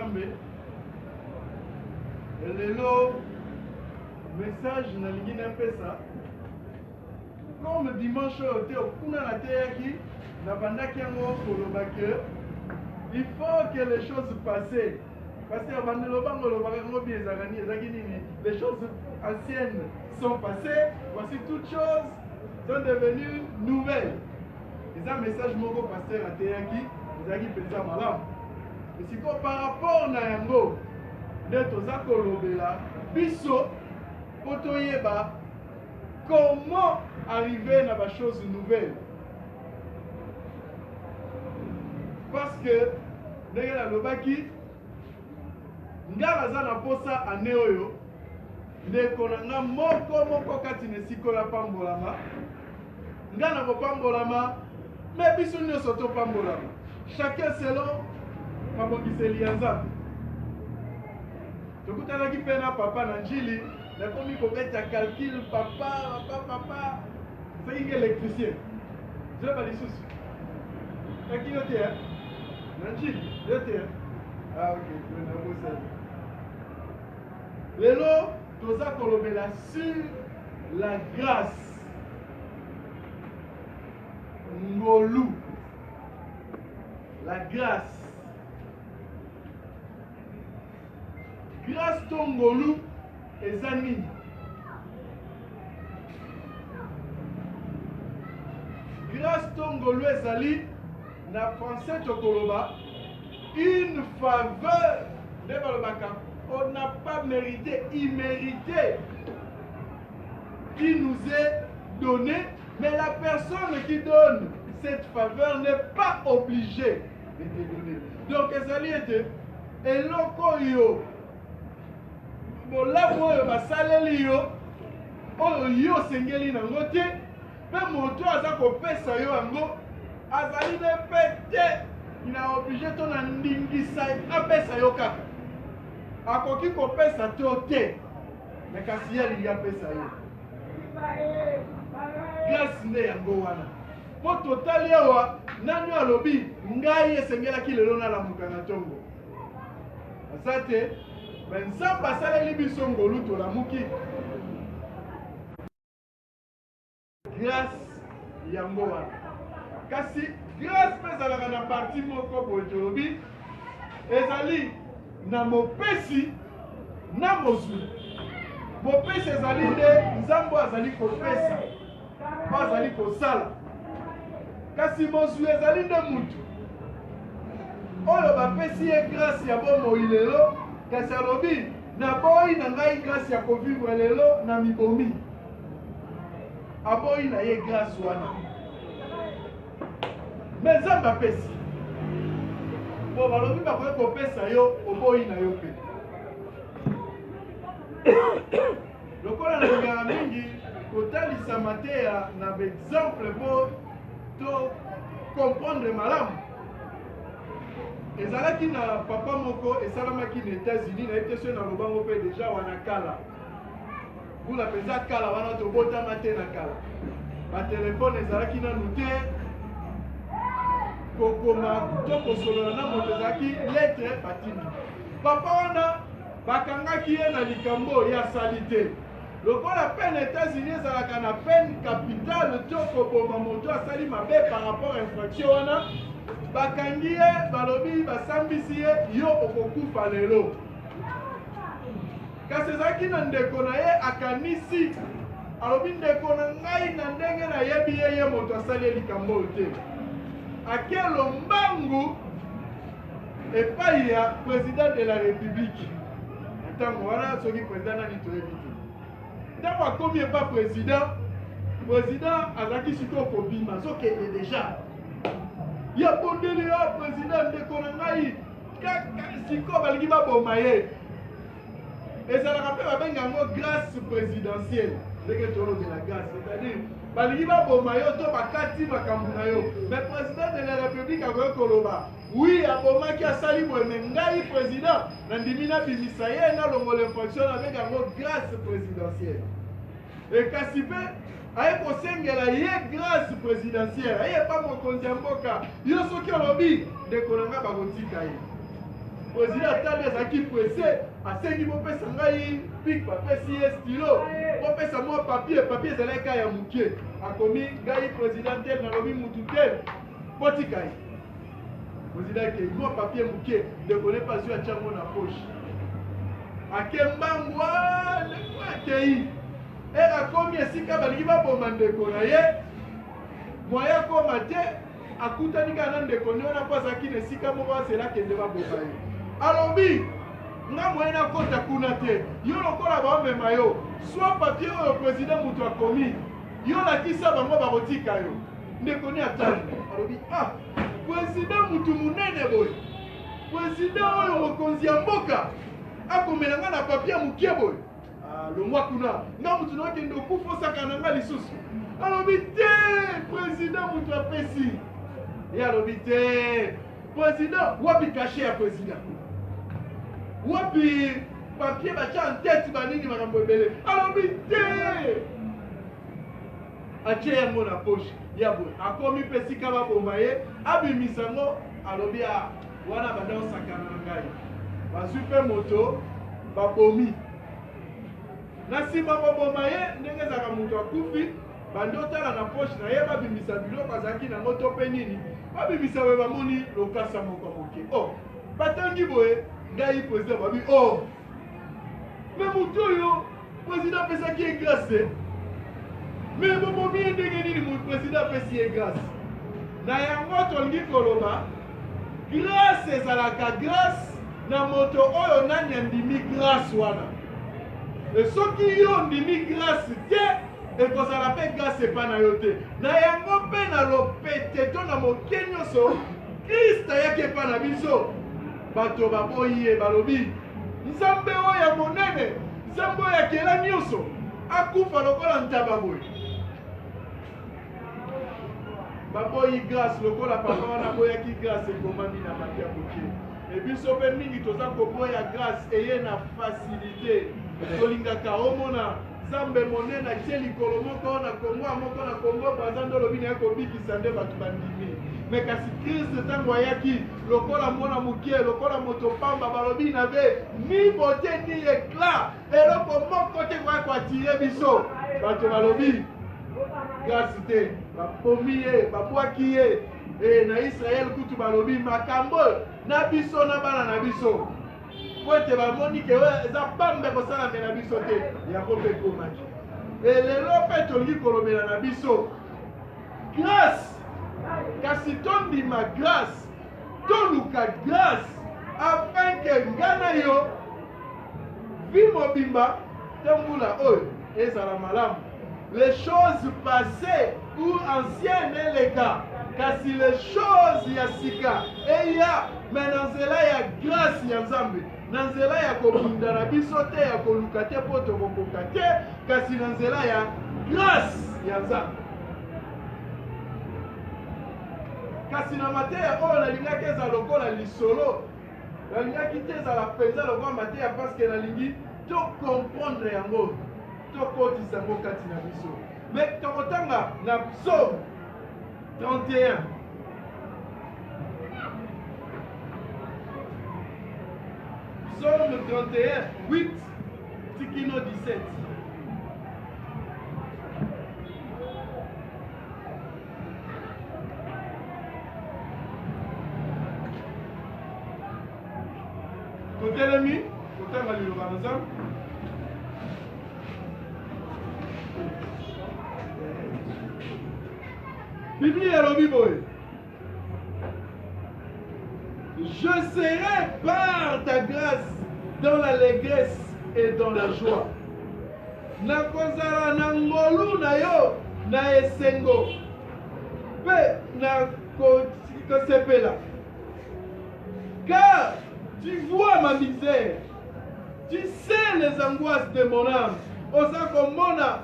Nzambe. Lelo message na lingi na pesa. Comme dimanche ote okuna na teyaki na bandaki yango koloba que il faut que les choses passent. Parce que les choses anciennes sont passées, voici toutes choses sont devenues nouvelles. C'est un message moko pasteur à Teyaki, vous avez pensé malam. Et si par rapport à yango, d'être kolobela, biso, potoyeba, comment arriver à des choses nouvelles. Parce que, ndenge na lobaki, ngala za na posa ane oyo ndeko na nga moko kati na sikola pambolama nga na kopambolama me biso nyonso topambolama chacun selon mabongiseli ya Nzambe. Tokutanaki mpe na papa na njili nakomi kobeta calcul papa soki électricien zoba lisusu taki yo te na njili yo te. Ah ok, lelo toza kolobela sur la grâce ngolu, la grâce to ngolu eza nini? Grâce to ngolu ezali na français tokoloba une faveur de Balobaka. On n'a pas mérité, immérité, qui nous est donnée, mais la personne qui donne cette faveur n'est pas obligée de te donner. Donc, ezali ete eloko yo bolamu oyo basaleli yo oyo yo sengeli nango te mpe moto aza kopesa yo yango azali ne mpe te ina obligé to na ndingisa apesa yo kaka akoki kopesa to te me kasi ye alingi apesa yo grâce nde yango wana mpo totali awa nani alobi ngai esengelaki lelo nalamuka na ntongo asa te me Nzambe asaleli biso ngolu tolamuki grâce yango wana kasi grâce mpe ezalaka na parti moko boye tolobi ezali na mopesi na mozwi. Mopesi ezali nde Nzambe azali kopesa mpo azali kosala, kasi mozwi ezali nde mutu oyo bapesi ye grâce ya bomoi lelo, kasi alobi naboyi na ngai grâce ya kovivre lelo na mibomi, aboyi na ye grâce wana me Nzambe apesi po balobi bakoki kopesa yo oboyi na yo mpe. Lokola na lingaka mingi kotalisama te na baexemple mpo to comprendre malamu. Ezalaki na papa moko esalamaki na États-Unis, na ete so na lobango mpe deja wana kala bula mpenza kala wana tobotama te na kala batelefone ezalaki nanu te kokoma to kosolola na moto ezalaki lettre batindi papa wana bakangaki ye na likambo ya sali te. Lokola peine États-Unis ezalaka na peine capitale to koboma moto asali mabe par rapport à infraction wana bakangi ye balobi basambisi ye yo okokufa lelo. Kasi ezalaki na ndeko na ye akanisi alobi ndeko na ngai na ndenge nayebi ye moto asali likambo te akelo mbangu epai ya président de la république. Ntango wana soki président nani toyebi te ntango akomi epa président azalaki sikoyo kobima sokende deja ya bondeli ya président ndeko na ngai sikoyo balingi baboma ye. Ezalaka mpe babenga yango grâce présidentielle ndenge tolobela grâce, c'est-à-dire balingi baboma yo to bakati makambo na yo, mais président de la république akoki koloba oui abomaki asali boye me ngai président nandimi nabimisa ye nalongola infraction abenga yango grâce présidentielle. Ekasi mpe aye kosengela ye grâce présidentielle aye pa mokonzi ya mboka yo soki olobi ndeko na nga bakotika ye président atali azalaki pressé asengi bopesa ngai pik bapesi ye stylo bopesa mwa papier ezalaki ya mokie akomi ngai président tel nalobi mutu tel botika ye président akei mwa papier mokie ndekone pasi atiango na poche ake mbangu akei akomi esika balingi baboma ndeko na ye moya koma te akutani kaka na ndeko ni wana mpo azalaki na esika moko asela kende baboma ye alobi nga moye nakota kuna te yo lokola baomema yo soit papier oyo président moto akomi yo lakisa bango bakotika yo ndeko ni atani alobi président mutu munene boye président oyo mokonzi ya mboka akomela nga na papier mokie boye longwa kuna nga mutu nakende okufa osaka na nga lisusu alobi te président mutu apesi ye alobi te président wapi kashe ya président wapi papier batya ntete banini makambo ebele alobi te atie yango na poche ya boye akomi mpe sika baboma ye abimisa ngo alobi wana banda osakana na ngai bazwi mpe moto babomi na nsima baboma ye ndenge ezalaka moto akufi bandi otala na poche na ye babimisa biloko azalaki nango to mpe nini babimisa boye bamoni lokasa moko moke batangi boye ngai président babi me motu oyo président apesaki ye grâce te me bobomi ye ndenge nini président apesi ye grâce na yango tolingi koloba grâce ezalaka grâce na moto oyo nani andimi grâce wana soki yo ndimi grâce te ekozala mpe grâce epa na yo te na yango mpe na lopete to na moke nyonso krist ayaki epa na biso bato baboyi ye balobi nzambe oyo ya monene nzambe oyo akela nyonso akufa lokola ntaba boye baboyi grâce lokola papa wana boyaki grâce ekomami na mati ya moke ebiso mpe mingi toza koboya grâce eye na facilité tolingaka omona nzambe monene atie likolo moko na kongo moko na kongo baza nde olobi na ye kobikisa nde bato bandimi me kasi kriste ntango ayaki lokola mwana mokie lokola moto pamba balobi na be ni bote ni eklat eloko moko te koya koatire biso bato balobi grâce te bapomi ye babwaki ye na israele kutu balobi makambo na biso na bana na biso po ete bamoni ke eza pamba kosalamela biso te yango mpe ekomaki lelo mpe tolingi kolobela na biso grâce kasi tondima grâce toluka grâce afin ke nga na yo vi mobimba te mbula oyo ezala malamu les choses passées ou anciennes eleka kasi les choses ya sika eya me na nzela ya grâce ya nzambe na nzela ya kobunda na biso te ya koluka te mpo tokokoka te kasi na nzela ya grâce ya nzambe kasi na mateya oyo nalingaki eza lokola lisolo nalingaki te ezala mpenza lokola mateya parceke nalingi tocomprendre yango tokotisa yango kati na biso me tokotanga na psaume 31 Psaume 31, 8, Tikino 17. Totelemi, totanga liloba ensemble. Bible elobi boye. Je serai par ta grâce dans l'allégresse et dans la joie. Nakozala na ngolu na yo na esengo. Pe na kosepela. Car tu vois ma misère. Tu sais les angoisses de mon âme. Oza komona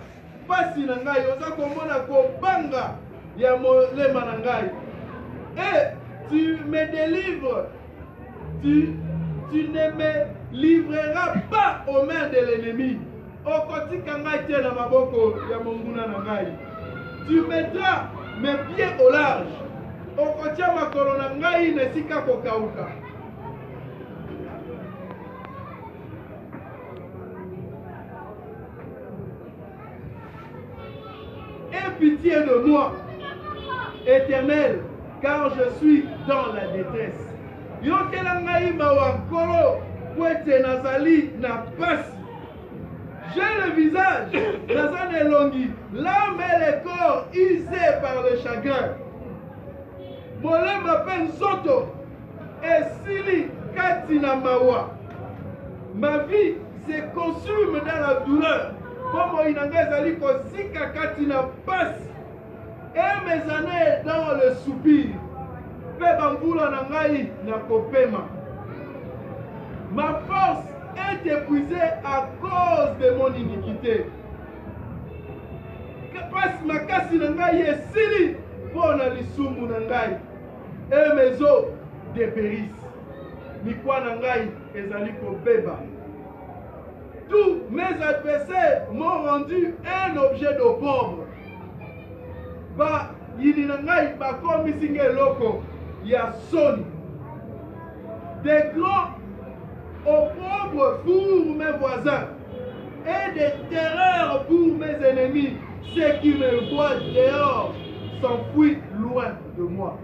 pasi na ngai, oza komona kobanga ya molema na ngai. Et tu me délivres. Tu ne me livreras pas aux mains de l'ennemi. Okotika ngai te na maboko ya monguna na ngai. Tu mettras mes pieds au large. Okotia makolo na ngai nesika kokauka. pitié de moi, Éternel, car je suis dans la détresse. Yokela ngai mawa nkolo, kwete nazali na pasi. J'ai le visage, nazan elongi, l'âme et le corps usés par le chagrin. Molema pe nzoto, esili kati na mawa. Ma vie se consume dans la douleur. Comme inanga ezali kozika kati na pasi. Et mes années dans le soupir. Pe bambula na ngai na kopema. Ma force est épuisée à cause de mon iniquité. Pasi makasi na ngai esili pona lisumu na ngai. Et mes os dépérissent. Mikwa na ngai ezali kobeba. Tous mes adversaires m'ont rendu un objet d'opprobre. Ba yini na ngai bakomi singa eloko ya soni. Des grands opprobres pour mes voisins et des terreurs pour mes ennemis. Ceux qui me voient dehors s'enfuient loin de moi.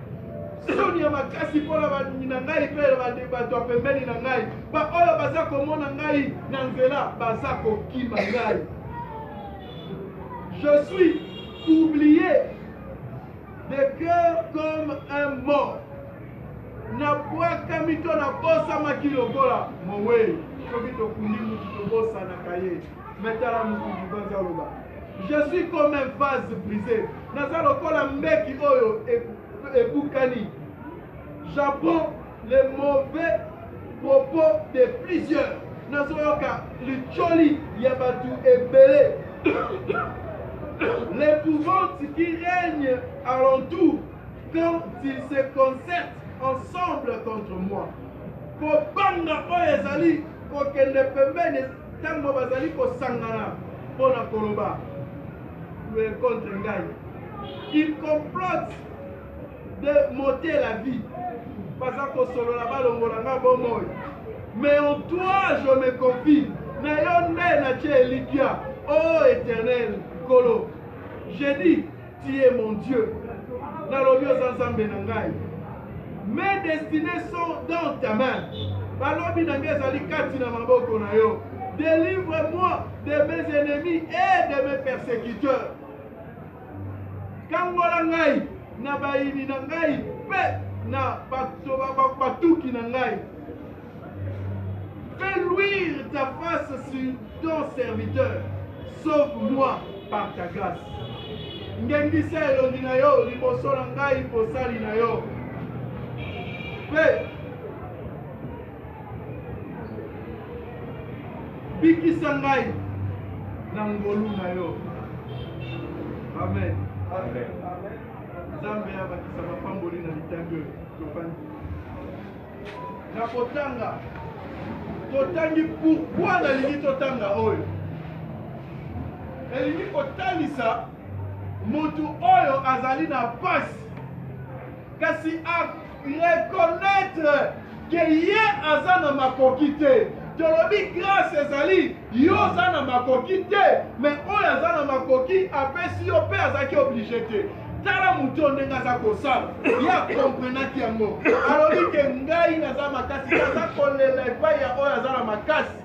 Soni ya makasi pona na ngai pe bato pembeni na ngai. Ba oyo baza komona ngai na nzela baza kokima ngai. Je suis oublié de cœur comme un mort. Na bwaka mito na bosa makilokola mowe. Soki tokundi mutu tobosa na kaye. Metala mutu banza loba. Je suis comme un vase brisé. Naza lokola mbeki oyo ebukani. J'apprends les mauvais propos de plusieurs. Nazoyoka licholi yabatu ebele. L'épouvante qui règne alentour quand ils se concertent ensemble contre moi. Kobanga oyo ezali kokende pembeni tango bazali kosangana pona koloba contre ngai. Ils complotent de m'ôter la vie. Baza kosolola balongola nga bomoi. Mais en toi je me confie. Na yo nde na tie elikia. Oh Éternel, Kolo, j'ai dit, tu es mon Dieu. Mes destinées sont dans ta main. Délivre-moi de mes ennemis et de mes persécuteurs. Fais luire ta face sur ton serviteur. Sauve-moi par ta grâce. Ngengisa elongi na yo liboso na ngai posali na yo. Pe bikisa ngai na ngolu na yo. Amen. Amen. Nzambe abakisa mapamboli na litango tofandi. Na kotanga totangi pourquoi na lingi totanga oyo. Elingi kotalisa mutu oyo azali na pasi kasi a reconnaître que ye aza na makoki te. Tolobi grâce ezali yo aza na makoki te, mais oyo aza na makoki apesi yo pe azaki obligé te. Tala mutu ndenge aza kosala ya komprenaki yango alobi ke ngai naza makasi aza kolela epai ya oyo aza na makasi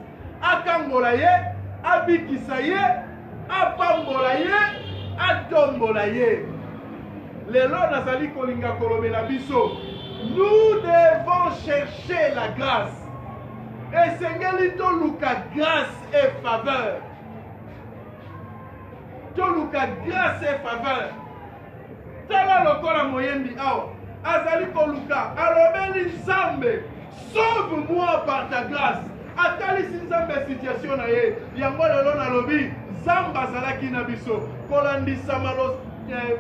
akangola ye abikisa ye apambola ye atombola ye. Lelo nazali kolinga kolobela biso, nous devons chercher la grâce. Esengeli toluka grâce et faveur. Toluka grâce et faveur. Tala lokola moyendi awa azali koluka alobeli Nzambe, sauve-moi par ta grâce. Atalisi Nzambe situation na ye yango lelo nalobi Nzambe azalaki na biso kolandisa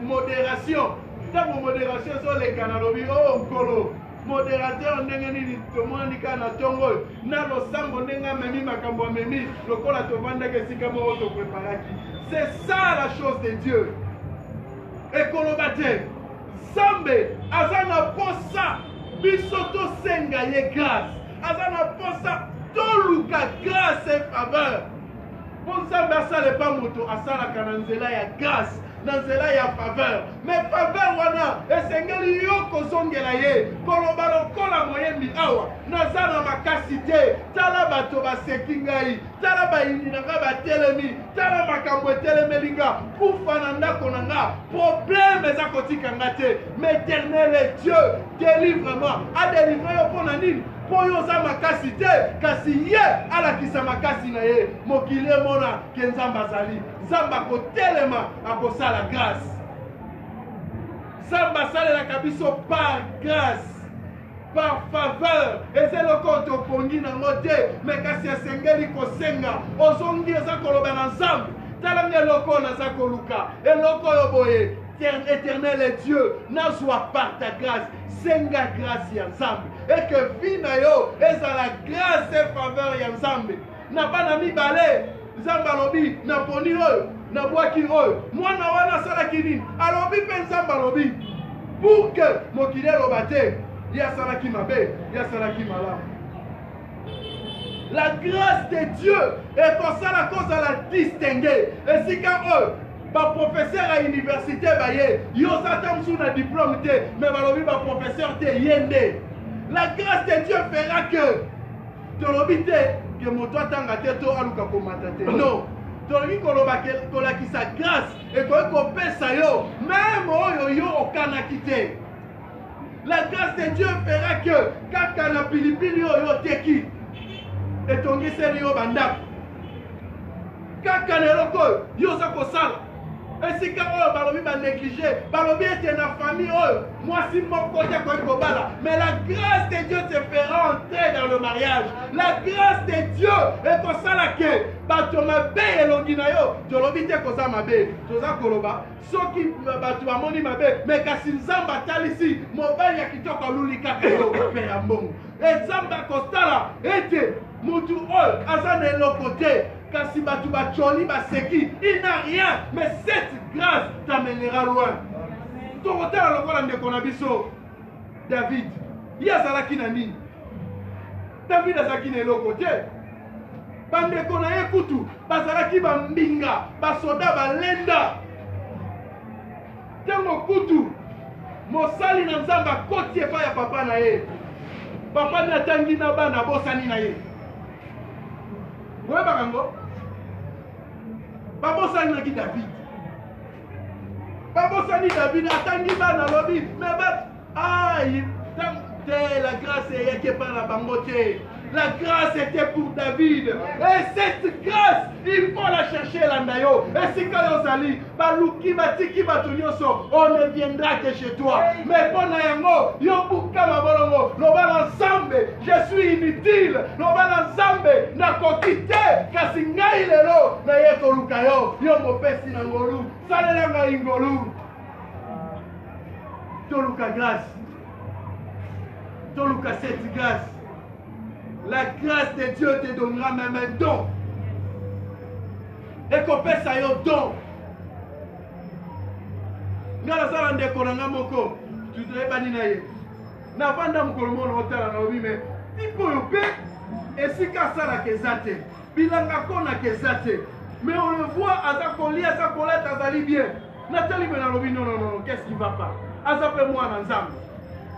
modération. Ntango modération ezoleka nalobi oh nkolo modérateur ndenge nini tomoni kaka na ntongo oyo na losambo ndenge amemi makambo amemi lokola tovandaki esika moko topreparaki. C'est ça la chose de Dieu. Ekoloba te Nzambe aza na posa biso tosenga ye grâce, aza na posa toluka grâce et faveur. Pour Nzambe asala epa moto asalaka na nzela ya grâce. na nzela ya faveur. Mais faveur wana esengeli yo kozongela ye koloba lokola moyembi awa naza na makasi te, tala bato baseki ngai, tala bayini na ngai batelemi, tala makambo etelemeli nga, kufa na ndako na nga, problème eza kotika nga te. Mais Éternel est Dieu, délivre-moi. Adélivre yo mpo na nini? Po yo oza makasi te, kasi ye alakisa makasi na ye. Mokili emona ke Nzambe azali, Nzambe akotelema akosala grâce. Nzambe asalelaka biso par grâce, par faveur. Eza eloko topongi nango te, me kasi esengeli kosenga ozongi eza koloba na Nzambe. Tala nde eloko naza koluka, eloko oyo boye Éternel est Dieu, nazwa par ta grâce, senga grâce ya Nzambe, et que vie na yo ezala grâce et faveur ya Nzambe. Na bana mibale Nzambe alobi na poni oyo na bwaki oyo mwana wana asalaki nini? Alobi mpe Nzambe alobi pour que mokili eloba te ye asalaki mabe, ye asalaki malamu. La grâce de Dieu est kosala kozala distinguer esika oyo professeur à l'université baye yo sata msu na diplôme te, mais balobi professeur te yende. La grâce de Dieu fera que tolobi te que moto atanga te to aluka komata te. Non, tolobi koloba kolakisa grâce et kopesa yo même oyo yo okanaki te. La grâce de Dieu fera que kaka na pilipili oyo teki etongiseli yo bandako, kaka na eloko yo za kosala esika oyo balobi banéglige, balobi ete na famille oyo mwasi moko te akoki kobala. Mais la grâce de Dieu te fera entrer dans le mariage. La grâce de Dieu ekosala ke bato mabe elongi na yo tolobi te koza mabe, toza koloba soki bato bamoni mabe, mais kasi Nzambe atalisi mobali ya kitoko aluli kaka yo mpe ya mbongo. Nzambe akosala ete mutu oyo aza na eloko te, kasi batu bacholi baseki, il n'a rien, mais cette grâce t'amènera loin. Tokotala lokola ndeko na biso David, ye azalaki na nini? David azalaki na eloko te. Bandeko na ye kutu bazalaki bambinga, basoda balenda. Ntango kutu mosali na Nzambe akoti epai ya papa na ye, papa ni atangi na bana bosani na ye. Boyeba kango babosani naki David, babosani David atangi bana lobi mais ba aïe te la grâce eyaki epai na bango te. La grâce était pour David. Et cette grâce, il faut la chercher l'andayo. Et si quand on s'allie, baluki batiki batunyoso, on ne viendra que chez toi. Mais pour nayango, yobuka mabolongo, l'obal ensemble, je suis inutile. L'obal ensemble, na kokite, kasinga ilelo, na yeko lukayo, yomo pesi nangolu, salela ingolu. Toluka grâce. Toluka cette grâce. La grâce de Dieu te donnera même un don. Et qu'on pèse à un don. Ngala sala ndeko na ngamoko. Tu devais pas ninaye. Na vanda mukolomo na hotela na obi me. Tipo yope. Et si ka sala kezate. Bilanga kona kezate. Mais on le voit à sa collier, à sa colette, à sa bien. Nathalie Benalobi, non, qu'est-ce qui va pas? Azapé-moi dans Nzambe.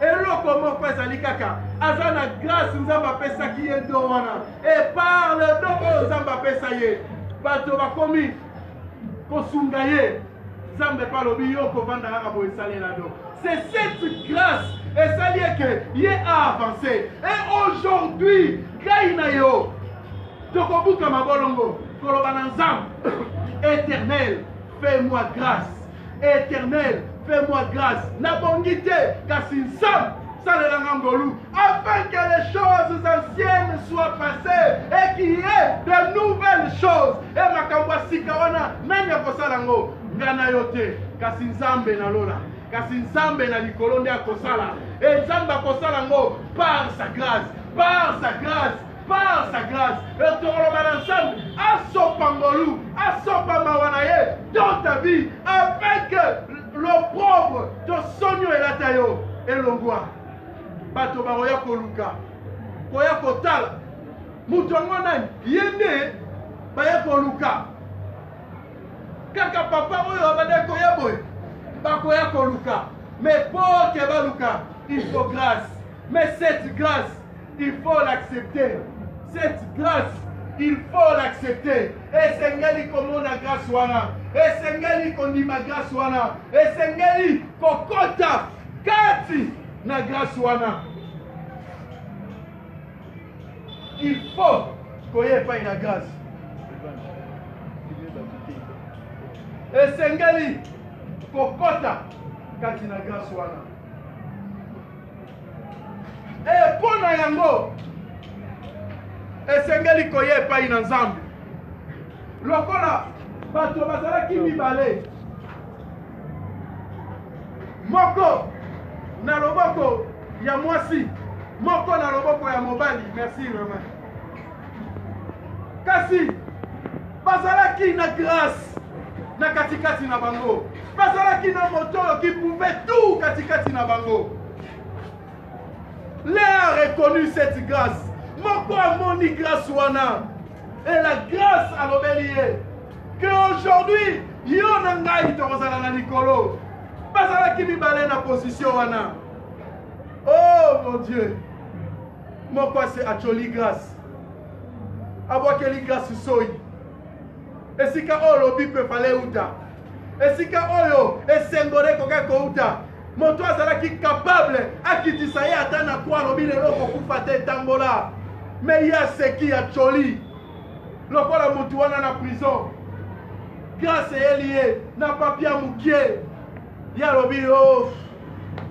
eloko moko ezali kaka aza na grâce Nzambe apesaki ye do wana et par le do oyo Nzambe apesa ye bato bakomi kosunga ye Nzambe pa lobi yo kovanda kaka boye esalela do. C'est cette grâce esali eke ye a avancé et aujourd'hui ngai na yo tokobuka mabolongo koloba na Nzambe Éternel fais-moi grâce. Éternel fais-moi grâce. Na bongité, kasi Nzambe salela ngolu, afin que les choses anciennes soient passées et qu'il y ait de nouvelles choses. Et makamba sikawana nani akosalango ngana yote kasi Nzambe na lola. Kasi Nzambe na likolo nde akosala. Et Nzambe akosalango par sa grâce, par sa grâce. Par sa grâce, et tu relombes ensemble, asopangolu, asopamawanaye dans ta vie, afin que l'opprobre de sonyo et la tayo et l'ongwa. Bato baroya koluka, koya kotala, mutongo nani, yende, baya koluka. kaka papa oyo abanda koya boye bakoya koluka mais pour que baluka il faut grâce mais cette grâce il faut l'accepter cette grâce il faut l'accepter esengeli komona grâce wana esengeli kondima grâce wana esengeli kokota kati na grâce wana il faut koye epai na grâce esengeli kokota kati na grâce wana e mpo na yango esengeli koye epai na Nzambe lokola bato bazalaki mibale moko na loboko ya mwasi moko na loboko ya mobali merci Romain kasi bazalaki na grâce na katikati na bango bazalaki na moto qui pouvait tout katikati na bango Léa a reconnu cette grâce moko amoni grâce wana et la grâce alobeli ye que aujourd'hui yo na ngai tokozala na likolo bazalaki mibale na position wana oh mon Dieu moko ase acholi grâce abwakeli grâce soyi esika oyo lobi pe fale uta esika oyo esengole koka kouta moto azalaki capable akitisa ye ata na kwa lobi lelo kokufa te tambola mais ye aseki acholi lokola motu wana na prison grâce eyeli ye na papia mokie ye alobi o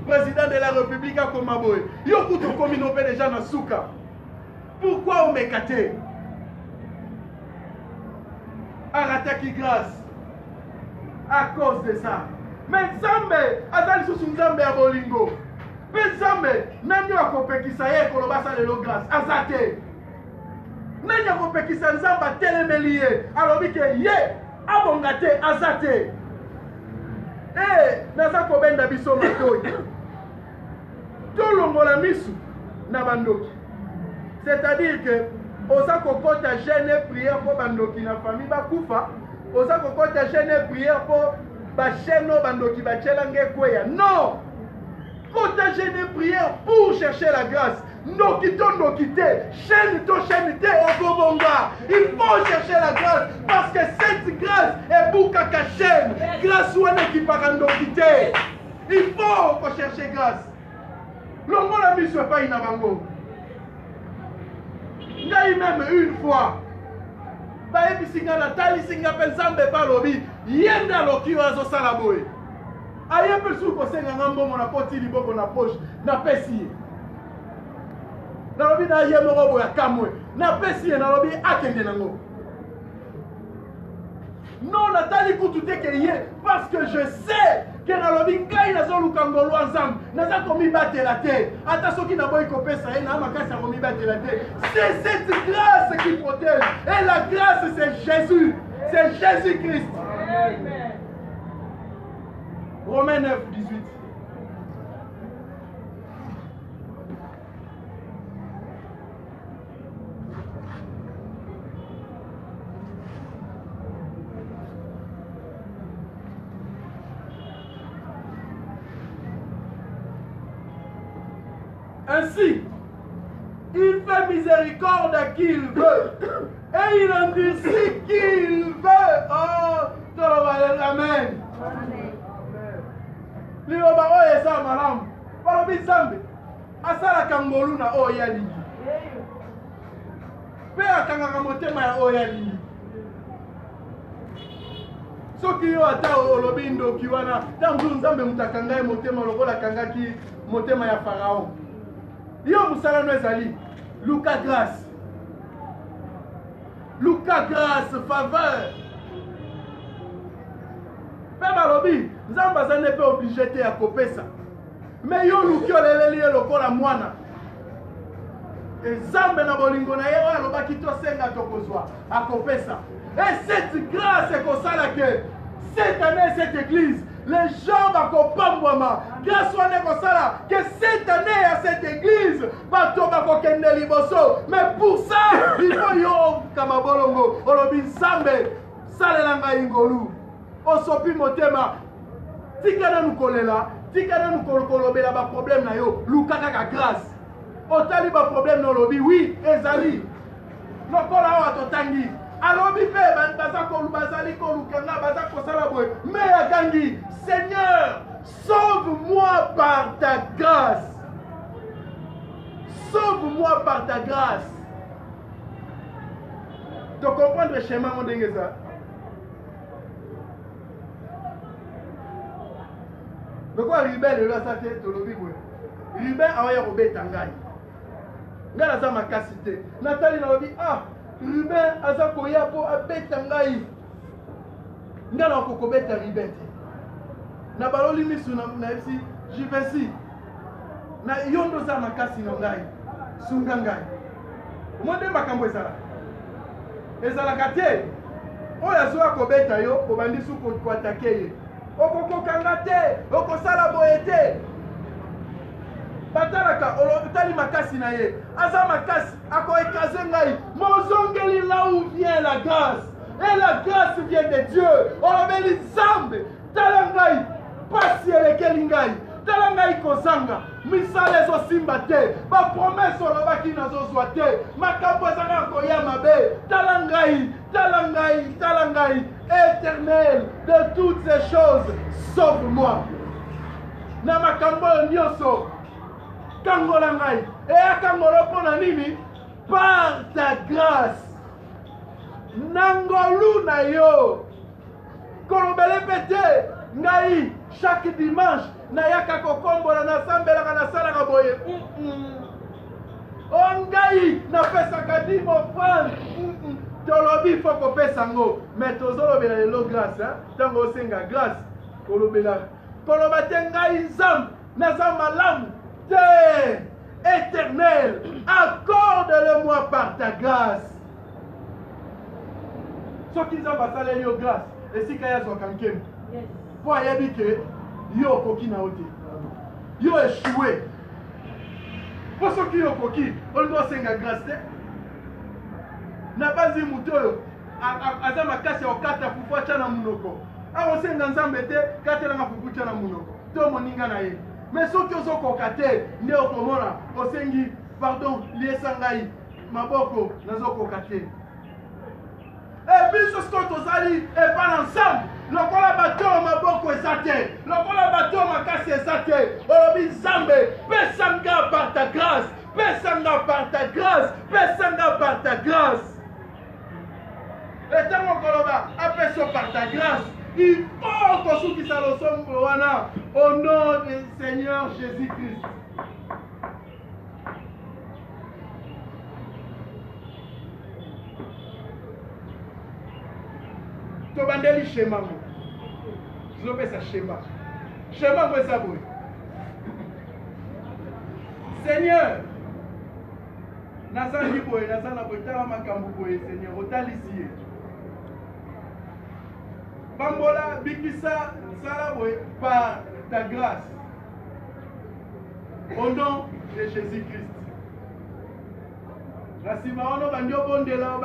président de la république akoma boye yo kutu okomi no mpe deja na suka pourquoi omeka te arataki grâce à cause de ça mais Nzambe aza lisusu Nzambe ya bolingo mpe Nzambe nani akopekisa ye koloba asalelo grâce aza te nani akopekisa Nzambe atelemeli ye alobi ke ye abonga te aza te naza kobenda biso matoyi tolongola misu na bandoki c'est-à-dire que oza kokota jeûne et prière mpo bandoki na famille bakufa oza kokota jeûne et prière mpo bachaîne oyo bandoki batyelange ekweya non kota jeûne et prière pour chercher la grâce ndoki to ndoki te chaîne to chaîne te okobonga il faut chercher la grâce parce que cette grâce ebukaka chaîne grâce wana ekipaka ndoki te il faut kochercher grâce longola miso epai na bango ngai même une fois bayebisi nga natalisi nga mpe Nzambe balobi ye nde aloki oyo azosala boye aye mpe suki kosenganga mbongo nakoti liboko na poche napesi ye nalobi na ye moko boye akamwe napesi ye nalobi akende nango non natali kutu te ke ye parce que je sais ke nalobi ngai nazoluka ngolwa Nzambe naza komibatela te ata soki naboyi kopesa ye na makasi ya komibatela te c'est cette grâce qui protège et la grâce c'est Jésus c'est Jésus-Christ. Amen. Romains 9, 18. Ainsi, il fait miséricorde à qui il veut et il endurcit qui il veut. Oh, amen. Liloba oyo eza malamu balobi Nzambe asalaka ngolu na oyo alingi mpe akangaka motema ya oyo alingi soki yo ata olobi ndoki wana ntango Nzambe moto akanga ye motema lokola akangaki motema ya Pharaon yo mosalano ezali luka grâce faveur mpe balobi Nzambe aza nde mpe oblige te ya kopesa me yo luki oleleli ye lokola mwana Nzambe na bolingo na ye oyo alobaki tosenga tokozwa akopesa et cette grâce ekosala ke cette année cette église les gens bakopambwama grâce wana ekosala que cette année à cette église bato bakokende liboso mais pour ça il faut yo kama bolongo olobi Nzambe salela ngai ngolu osopi motema tikana nukolela tikana nukolobela ba problème na yo lukaka ka grâce otali ba problème no lobi oui ezali lokola awa totangi alobi pe bazali kolukanga baza kosala boye mais akangi Seigneur sauve-moi par ta grâce, sauve-moi par ta grâce. Tu comprends le schéma mon dingue ça? Donc quoi Ruben là ça tête le bible. Ruben a eu Robert Tangai. Ngala za makasite. Nathalie na lobi Ruben aza koya po abeta ngai. Ngala ko kobeta Ruben. Na baloli misu na esi jivesi. Na yondo za makasi na ngai. Sunga ngai. Monde makambo ezala. Ezala kate. Oya zo akobeta yo obandi su ko atake ye. Okokokanga te, okosala boye te. Batalaka olobitali makasi na ye. Aza makasi ako écraser ngai. Mozongeli là où vient la grâce. Et la grâce vient de Dieu. Olobeli Zambe. Talangai. Pasi elekeli ngai. Talangai kozanga. Misale zo simba te. Ba promesse olobaki nazozwa te. Makambo ezanga koya mabe. Talangai. Talangai. Talangai. Éternel, de toutes ces choses, sauve-moi. Na makambo nyoso. Kangola ngai. Et akangolo pona nini? Par ta grâce. Nangolu na yo. Kolobele pete. Ngai chaque dimanche na yaka kokombola na sambela na sala ka boye. Ongai na pesa kadimo offrande. Tolobi faut qu'on paie sango. Mais tozolo bela lelo grâce, hein. Tango senga grâce. Kolobela. Kolobate ngai nzam. Nazam malam. Te. Éternel. Accorde-le-moi par ta grâce. Ce qui nzam basale yo grâce. Et si kaya zo kankem. Pour ayabi ke yo koki na ote. Yo échoué. Pour ce qui yo koki, on doit senga grâce. Na bazi mutoyo aza makasi okata fufu acha na munoko akosenga nzambe te katela na fufu acha na munoko to moninga na ye mais soki ozokoka te nde okomona osengi pardon liesa ngai maboko nazokoka te et biso soki tozali epa ensemble lokola bato maboko eza te lokola bato makasi eza te olobi nzambe pesanga par ta grâce pesanga par ta grâce pesanga par ta grâce. Et tant qu'on appelle par ta grâce, il faut que ceux qui s'allosent au nom du Seigneur Jésus-Christ. Tobandeli schéma. Je veux ça schéma. Schéma pour ça. Seigneur, Nazan Liboye, Nazan Abotala Makamboye, Seigneur, Otalisie. Bambola, Bikisa, Salaboye, par ta grâce. Au nom de Jésus-Christ. La Simaono, Bandio Bondela,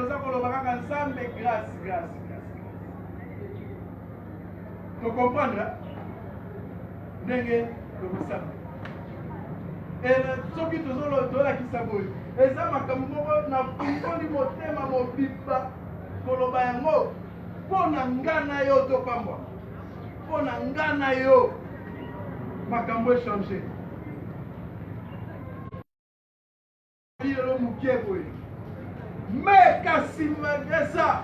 Sakolo Baraka, ensemble, grâce, grâce, grâce. Tu comprends, Nenge, tu sais. Et ceux qui te sont là qui savent. Et ça, ma camarade, n'a pas de motema, mon pipa, koloba yango. Pona ngana yo to pamba. Pona ngana yo. Makambo changé. Mais Kassima ça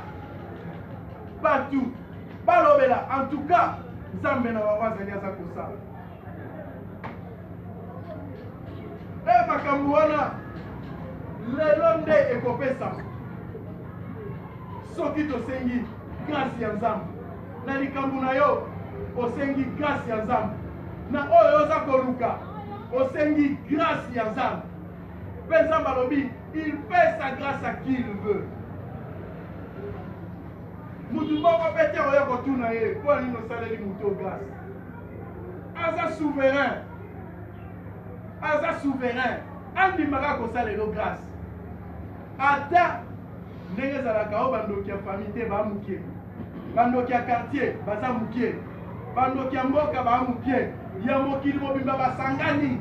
partout. Balobela, en tout cas, Zambé na wawaza za kosa. Makambo wana lelo nde ekopesa. Soki tosengi grâce ya Nzambe. Na likambo na yo osengi grâce ya Nzambe. Na oyo oza koluka osengi grâce ya Nzambe. Pe Nzambe alobi, il fait sa grâce à qui il veut. Mutu moko pete oyo kotuna ye, po nini osaleli mutu grâce. Aza souverain. Aza souverain. Andimaka kosalelo grâce. Ata ndenge ezalaka o bandoki ya famille te bamuke. bandoki ya quartier baza mukie, bandoki ya mboka ba mukie, ya mokili mobimba basangani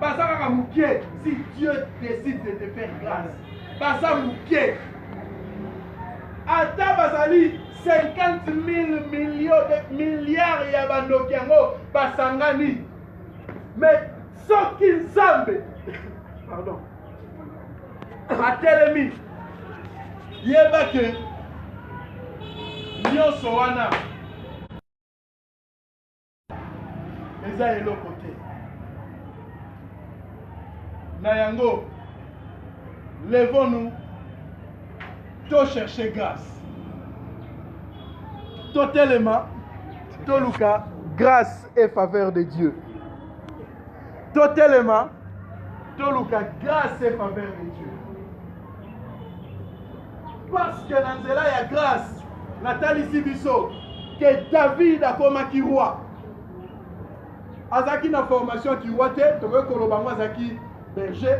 baza kaka mukie. Si Dieu décide de te faire grâce, baza mukie. Ata bazali 50 000 milliards ya bandoki yango basangani, mais soki Nzambe pardon atelemi yeba ke nyonso wana eza eloko te. Na yango levons-nous, to chercher grâce, totalement toluka grâce et faveur de Dieu, totalement toluka grâce et faveur de Dieu. Parce que dans cela il y a grâce. Nathalie Sibiso que David a comme qui roi. Azaki na formation qui roi te, to ko kolobango azaki berger.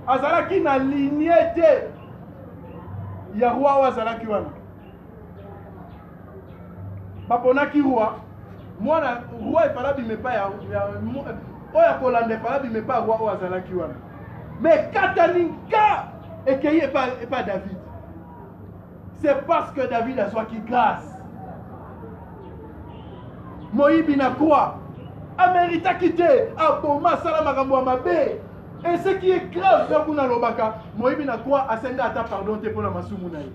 Azalaki na lignée te. Ya roi wa azalaki wana. Bapona ki roi. Mwana roi efala bimepa ya oya kolande efala bimepa roi wa azalaki wana. Mais kataninka ekeye pas David. C'est parce que David a soit qui grâce. Moïbi na croix. Amérita quitté. Aboma salamagambo amabe. Et ce qui est grave, c'est qu'on a l'obaka. Moïbi na croix. Asenga ata pardon te pour la masumunaï.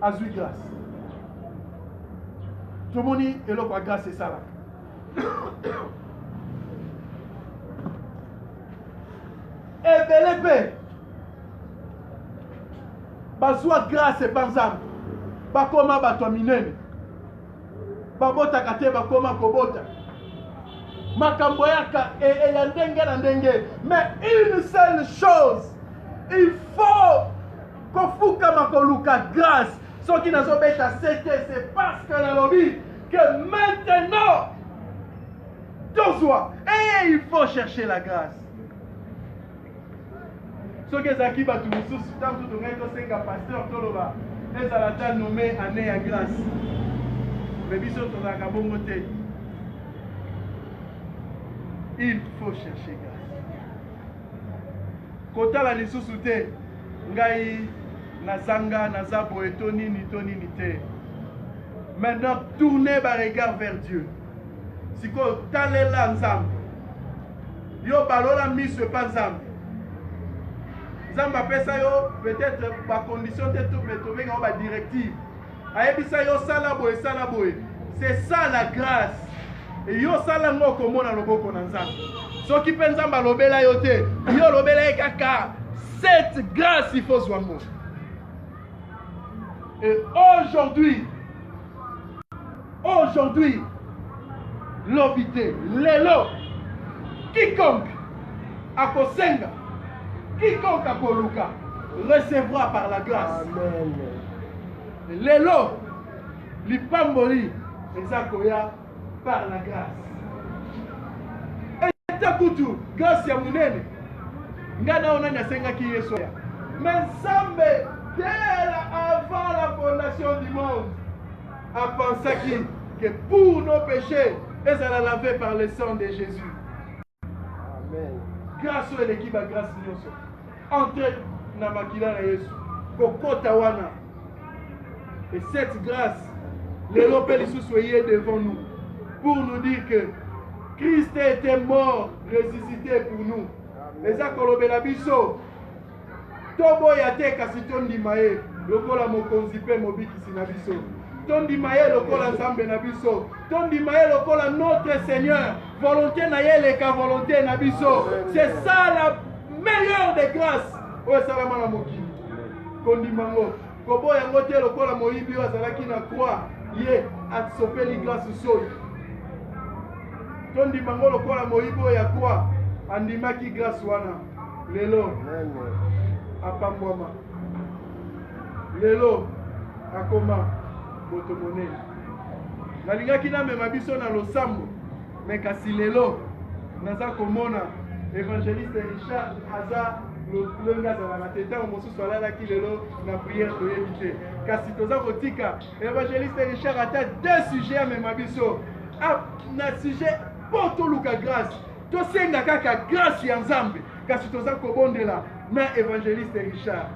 Azui grâce. Tout le monde est là pour grâce, c'est ça là. Et belle paix. Bazwa grâce et panzam. Bakoma batwa minene. Babota kate bakoma kobota. Makambo yaka et ya ndenge na ndenge. Mais une seule chose. Il faut kofuka makoluka grâce. Ceux qui n'ont pas accepté, c'est parce que la lobby que maintenant et il faut chercher la grâce. Ceux qui ont été un pasteur, ils ont nommé année à grâce. Il faut chercher grâce. Kota la lisusu te, ngai nazanga nazabo etoni ni te. Maintenant tournez ba regard vers Dieu. Siko talela nzambe. Yo balola miso pa nzambe. Zamba pesa yo peut-être par condition de tout mais to ba directive. Ayebisa yo sala boye. C'est ça la grâce. Et yo sala ngoko mona loboko na nzambe. Soki pe nzamba lobela yo te, yo lobela kaka. Cette grâce il faut zwa mo. Et aujourd'hui, l'obité, l'élo, quiconque a kosenga, quiconque a koluka, recevra par la grâce. Amen. L'élo, l'ipamboli, ezakoya par la grâce. Et takutu, grâce ya munene, ngana ona nyasenga ki yeso ya. Mais Nzambe, dès avant la fondation du monde, a pensé que pour nos péchés, ils allaient laver par le sang de Jésus. Amen. Grâce à l'équipe à grâce nyonso. Entrez dans makila na Yesu. Kokota wana. Et cette grâce, les lopes soyez devant nous pour nous dire que Christ était mort, ressuscité pour nous. Les akolobela biso. Tobo yate kasi tondi maye lokola mokonzi pe mobikisi na biso. Tondi maye lokola nzambe na biso. Tondi maye lokola notre Seigneur. Volonté na yele ka volonté na biso. C'est ça la meilleure des grâces. Oye salama na mokili. Kondi mango. Kobo yango te lokola moyibi azalaki na croix. Ye atsopeli grâce soyo. Tondi mango lokola moyibi ya croix. Andimaki grâce wana. Lelo. Apambwama. Lelo akoma botomone. Nalingaki na mema biso na losambo. Mais kasi lelo naza komona évangéliste Richard aza longa za la tete au mosusu alala ki lelo na prière toyebi te kasi toza kotika évangéliste Richard ata deux sujets amema biso na sujet po toluka grâce tosenga kaka grâce ya Nzambe kasi toza kobondela na évangéliste Richard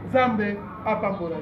Nzambe apambola.